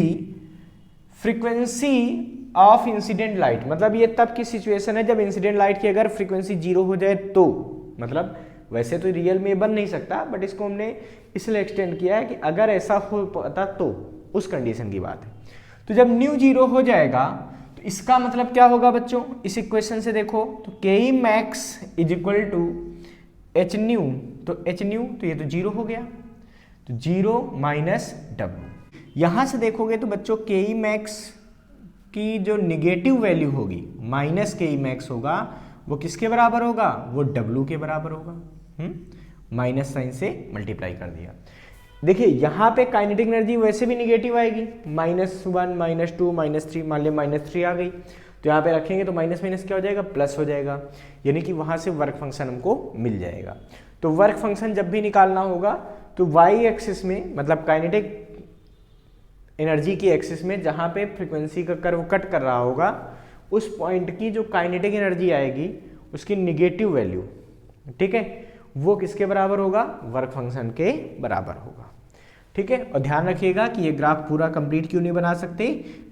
frequency of incident light, मतलब ये तब की सिचुएशन है जब इंसिडेंट लाइट की अगर फ्रीक्वेंसी 0 हो जाए तो, मतलब वैसे तो रियल में बन नहीं सकता बट इसको हमने इसलिए एक्सटेंड किया है कि अगर ऐसा हो पाता तो उस कंडीशन की बात है। तो जब न्यू 0 हो जाएगा तो इसका मतलब क्या होगा बच्चों, इस इक्वेशन से देखो तो K max is equal to H nu, तो एच न्यू तो ये तो 0 हो गया, तो 0 माइनस डब्ल्यू। यहां से देखोगे तो बच्चों के मैक्स की जो निगेटिव वैल्यू होगी माइनस के मैक्स होगा, वो किसके बराबर होगा, वो डब्ल्यू के बराबर होगा। माइनस साइन से मल्टीप्लाई कर दिया। देखिए यहाँ पे काइनेटिक एनर्जी वैसे भी निगेटिव आएगी, -1 -2 -3, मान लिया -3 आ गई, तो यहाँ पे रखेंगे तो माइनस माइनस क्या हो जाएगा, प्लस हो जाएगा, यानी कि वहाँ से वर्क फंक्शन हमको मिल जाएगा। तो वर्क फंक्शन जब भी निकालना होगा तो वाई एक्सिस में, मतलब काइनेटिक एनर्जी की एक्सिस में जहाँ पे फ्रीक्वेंसी का कर्व कट कर रहा होगा उस पॉइंट की जो काइनेटिक एनर्जी आएगी उसकी निगेटिव वैल्यू, ठीक है, वो किसके बराबर होगा, वर्क फंक्शन के बराबर होगा। ठीक है, और ध्यान रखिएगा कि ये ग्राफ पूरा कंप्लीट क्यों नहीं बना सकते,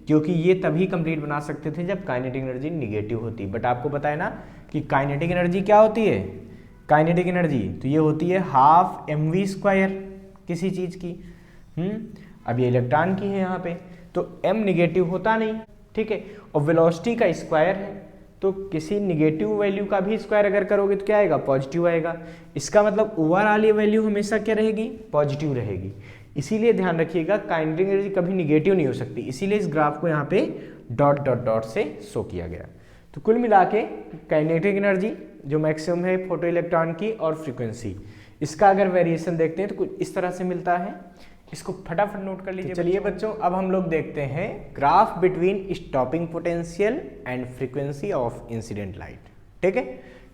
क्योंकि ये तभी कंप्लीट बना सकते थे जब काइनेटिक एनर्जी निगेटिव होती। बट आपको पता है ना कि काइनेटिक एनर्जी क्या होती है, काइनेटिक एनर्जी तो ये होती है हाफ mv² किसी चीज़ की। अब ये इलेक्ट्रॉन की है यहाँ पे, तो m निगेटिव होता नहीं, ठीक है, और वेलोसिटी का स्क्वायर है, तो किसी निगेटिव वैल्यू का भी स्क्वायर अगर करोगे तो क्या आएगा, पॉजिटिव आएगा। इसका मतलब ओवरऑल ये वैल्यू हमेशा क्या रहेगी, पॉजिटिव रहेगी। इसीलिए ध्यान रखिएगा काइनेटिक एनर्जी कभी निगेटिव नहीं हो सकती, इसीलिए इस ग्राफ को यहाँ पे डॉट डॉट डॉट से शो किया गया। तो कुल मिला के काइनेटिक एनर्जी जो मैक्सिमम है फोटो इलेक्ट्रॉन की और फ्रीक्वेंसी, इसका अगर वेरिएशन देखते हैं तो कुछ इस तरह से मिलता है। इसको फटाफट नोट कर लीजिए। तो चलिए बच्चों अब हम लोग देखते हैं graph between stopping potential and frequency of incident light. ठीक है,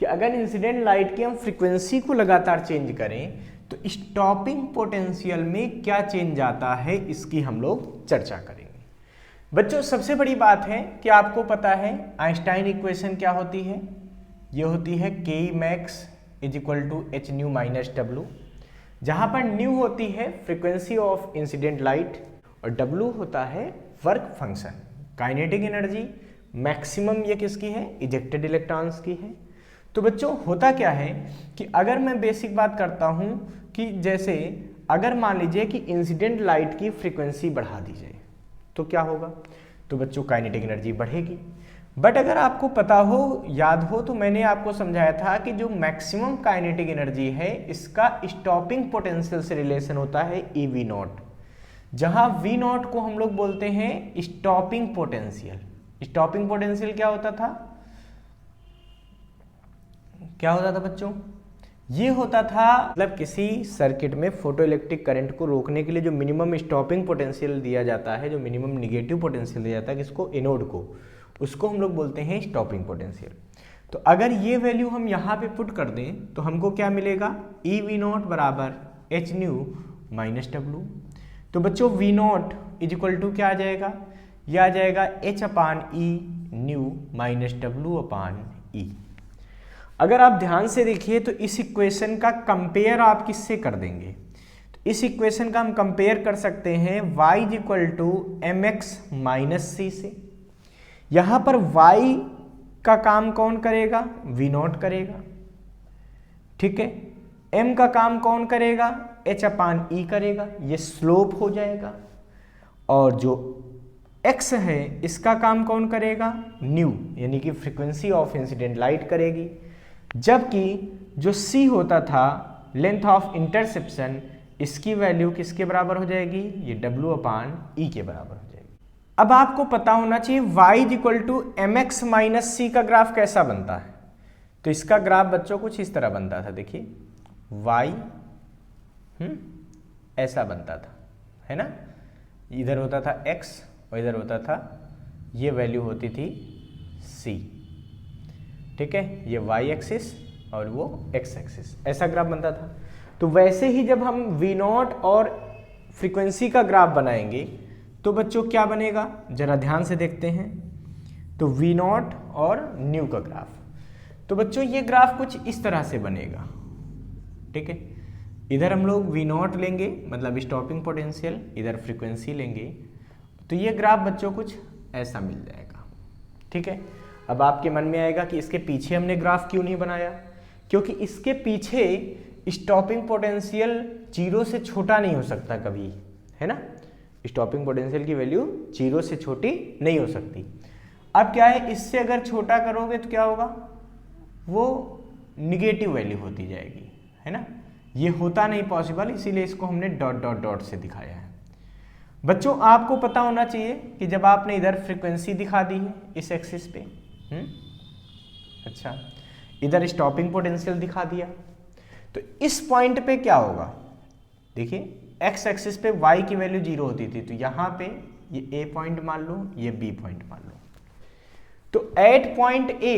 कि अगर इंसिडेंट लाइट की हम फ्रीक्वेंसी को लगातार चेंज करें तो स्टॉपिंग पोटेंशियल में क्या चेंज आता है, इसकी हम लोग चर्चा करेंगे। बच्चों सबसे बड़ी बात है कि आपको पता है आइंस्टाइन इक्वेशन क्या होती है, ये होती है K max is equal to H nu minus W, जहाँ पर न्यू होती है फ्रीक्वेंसी ऑफ इंसिडेंट लाइट और डब्लू होता है work function. Kinetic energy maximum ये किसकी है, इजेक्टेड इलेक्ट्रॉन्स की है। तो बच्चों होता क्या है कि अगर मैं बेसिक बात करता हूँ कि जैसे अगर मान लीजिए कि इंसिडेंट लाइट की फ्रीक्वेंसी बढ़ा दी जाए तो क्या होगा, तो बच्चों काइनेटिक एनर्जी बढ़ेगी। बट अगर आपको पता हो, याद हो, तो मैंने आपको समझाया था कि जो मैक्सिमम काइनेटिक एनर्जी है इसका स्टॉपिंग पोटेंशियल से रिलेशन होता है ई वी नॉट, जहां वी नॉट को हम लोग बोलते हैं स्टॉपिंग पोटेंशियल। स्टॉपिंग पोटेंशियल क्या होता था, क्या होता था बच्चों, ये होता था मतलब किसी सर्किट में फोटो इलेक्ट्रिक करंट को रोकने के लिए जो मिनिमम स्टॉपिंग पोटेंशियल दिया जाता है, जो मिनिमम निगेटिव पोटेंशियल दिया जाता है किसको, एनोड को, उसको हम लोग बोलते हैं स्टॉपिंग पोटेंशियल। तो अगर ये वैल्यू हम यहाँ पे पुट कर दें तो हमको क्या मिलेगा, ई वी नॉट बराबर एच न्यू माइनस डब्लू। तो बच्चों V not is equal to क्या आ जाएगा, यह आ जाएगा h upon e nu minus W upon e. अगर आप ध्यान से देखिए तो इस इक्वेशन का कंपेयर आप किससे कर देंगे, तो इस इक्वेशन का हम कंपेयर कर सकते हैं y is equal to M x minus C से। यहां पर y का काम कौन करेगा, v नॉट करेगा, ठीक है। m का काम कौन करेगा, h अपान ई करेगा, ये स्लोप हो जाएगा। और जो x है इसका काम कौन करेगा, न्यू यानी कि फ्रीक्वेंसी ऑफ इंसिडेंट लाइट करेगी। जबकि जो c होता था लेंथ ऑफ इंटरसेप्शन, इसकी वैल्यू किसके बराबर हो जाएगी, ये w अपान ई के बराबर हो जाएगी। अब आपको पता होना चाहिए y is equal to M x minus C का ग्राफ कैसा बनता है। तो इसका ग्राफ बच्चों कुछ इस तरह बनता था, देखिए y ऐसा बनता था, है ना, इधर होता था x और इधर होता था, ये वैल्यू होती थी c, ठीक है, ये y एक्सिस और वो x एक्सिस, ऐसा ग्राफ बनता था। तो वैसे ही जब हम v नॉट और फ्रीक्वेंसी का ग्राफ बनाएंगे तो बच्चों क्या बनेगा, जरा ध्यान से देखते हैं। तो v नॉट और न्यू का ग्राफ, तो बच्चों ये ग्राफ कुछ इस तरह से बनेगा, ठीक है। इधर हम लोग v नॉट लेंगे मतलब स्टॉपिंग पोटेंशियल, इधर फ्रीक्वेंसी लेंगे, तो ये ग्राफ बच्चों कुछ ऐसा मिल जाएगा, ठीक है। अब आपके मन में आएगा कि इसके पीछे हमने ग्राफ क्यों नहीं बनाया, क्योंकि इसके पीछे स्टॉपिंग पोटेंशियल 0 से छोटा नहीं हो सकता कभी, है ना, स्टॉपिंग पोटेंशियल की वैल्यू 0 से छोटी नहीं हो सकती। अब क्या है, इससे अगर छोटा करोगे तो क्या होगा, वो निगेटिव वैल्यू होती जाएगी, है ना, ये होता नहीं पॉसिबल, इसीलिए इसको हमने डॉट डॉट डॉट से दिखाया है। बच्चों आपको पता होना चाहिए कि जब आपने इधर फ्रीक्वेंसी दिखा दी है इस एक्सिस पे, अच्छा, इधर स्टॉपिंग पोटेंशियल दिखा दिया, तो इस पॉइंट पे क्या होगा, देखिए एक्स एक्सिस पे y की वैल्यू 0 होती थी, तो यहां पे ये a पॉइंट मान लो, ये b पॉइंट मान लो। तो at point a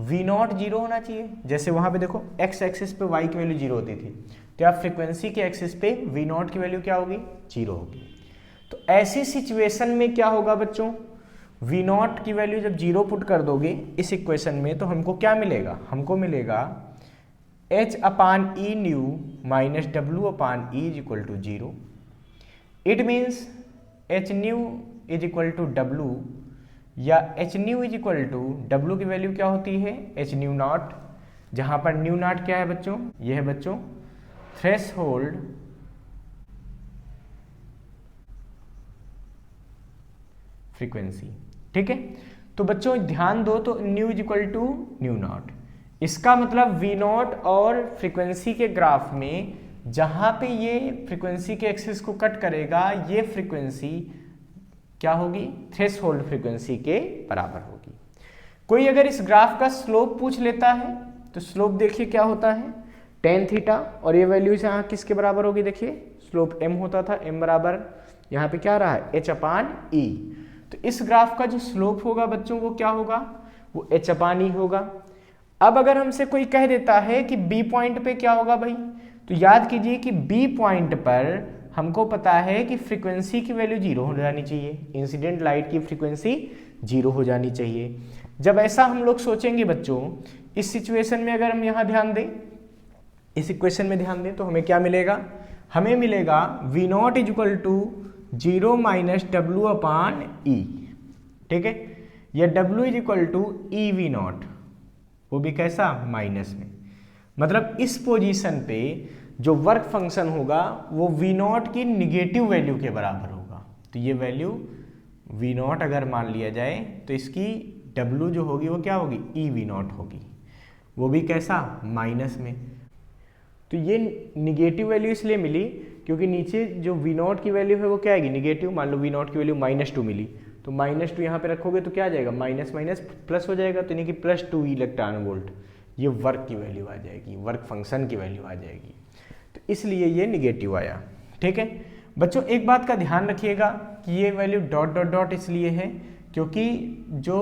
v not 0 होना चाहिए, जैसे वहां पे देखो x एक्सिस पे y की वैल्यू 0 होती थी, तो आप फ्रीक्वेंसी के एक्सिस पे v नॉट की वैल्यू क्या होगी, 0 होगी। तो ऐसी सिचुएशन में क्या होगा बच्चों, v नॉट की वैल्यू जब 0 पुट कर दोगे इस इक्वेशन में, तो हमको क्या मिलेगा, हमको मिलेगा h upon e nu minus W upon e is equal to 0। It means h nu is equal to W, या h nu is equal to W की वैल्यू क्या होती है, h न्यू नॉट, जहां पर न्यू नॉट क्या है बच्चों, यह है बच्चों थ्रेशहोल्ड फ्रीक्वेंसी, ठीक है। तो बच्चों ध्यान दो, तो nu is equal to nu not, इसका मतलब वी नॉट और फ्रीक्वेंसी के ग्राफ में जहां पे ये फ्रीक्वेंसी के एक्सिस को कट करेगा, ये फ्रीक्वेंसी क्या होगी, थ्रेशहोल्ड फ्रीक्वेंसी के बराबर होगी। कोई अगर इस ग्राफ का स्लोप पूछ लेता है तो स्लोप देखिए क्या होता है, टेन थीटा, और ये वैल्यू यहाँ किसके बराबर होगी, देखिए स्लोप m होता था, m बराबर यहाँ पे क्या रहा है, h अपान ई। तो इस ग्राफ का जो स्लोप होगा बच्चों वो क्या होगा, वो h/E होगा। अब अगर हमसे कोई कह देता है कि बी पॉइंट पे क्या होगा भाई, तो याद कीजिए कि बी पॉइंट पर हमको पता है कि फ्रीक्वेंसी की वैल्यू 0 हो जानी चाहिए, इंसिडेंट लाइट की फ्रीक्वेंसी 0 हो जानी चाहिए। जब ऐसा हम लोग सोचेंगे बच्चों, इस सिचुएशन में अगर हम यहाँ ध्यान दें, इस इक्वेशन में ध्यान दें, तो हमें क्या मिलेगा, हमें मिलेगा V0 equal to 0 minus W/E, ठीक है, या W is equal to EV0, वो भी कैसा, माइनस में। मतलब इस पोजीशन पे जो वर्क फंक्शन होगा वो V0 की निगेटिव वैल्यू के बराबर होगा। तो ये वैल्यू V0 अगर मान लिया जाए तो इसकी W जो होगी वो क्या होगी, EV0 होगी, वो भी कैसा, माइनस में। तो ये निगेटिव वैल्यू इसलिए मिली क्योंकि नीचे जो V0 की वैल्यू है वो क्या आएगी, निगेटिव। मान लो V0 की वैल्यू -2 मिली, तो -2 यहाँ पे रखोगे तो क्या आ जाएगा, माइनस माइनस प्लस हो जाएगा, तो यानी कि +2 इलेक्ट्रॉन वोल्ट ये वर्क की वैल्यू आ जाएगी, वर्क फंक्शन की वैल्यू आ जाएगी। तो इसलिए ये निगेटिव आया, ठीक है बच्चों। एक बात का ध्यान रखिएगा कि ये वैल्यू डॉट डॉट डॉट इसलिए है क्योंकि जो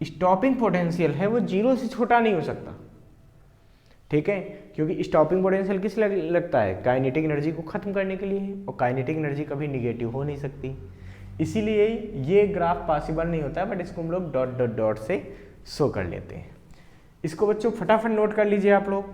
स्टॉपिंग पोटेंशियल है वो 0 से छोटा नहीं हो सकता, ठीक है, क्योंकि स्टॉपिंग पोटेंशियल किस लगता है, काइनेटिक एनर्जी को खत्म करने के लिए है, और काइनेटिक एनर्जी कभी निगेटिव हो नहीं सकती, इसीलिए ये ग्राफ पॉसिबल नहीं होता है, बट इसको हम लोग डॉट डॉट डॉट से शो कर लेते हैं। इसको बच्चों फटाफट नोट कर लीजिए आप लोग।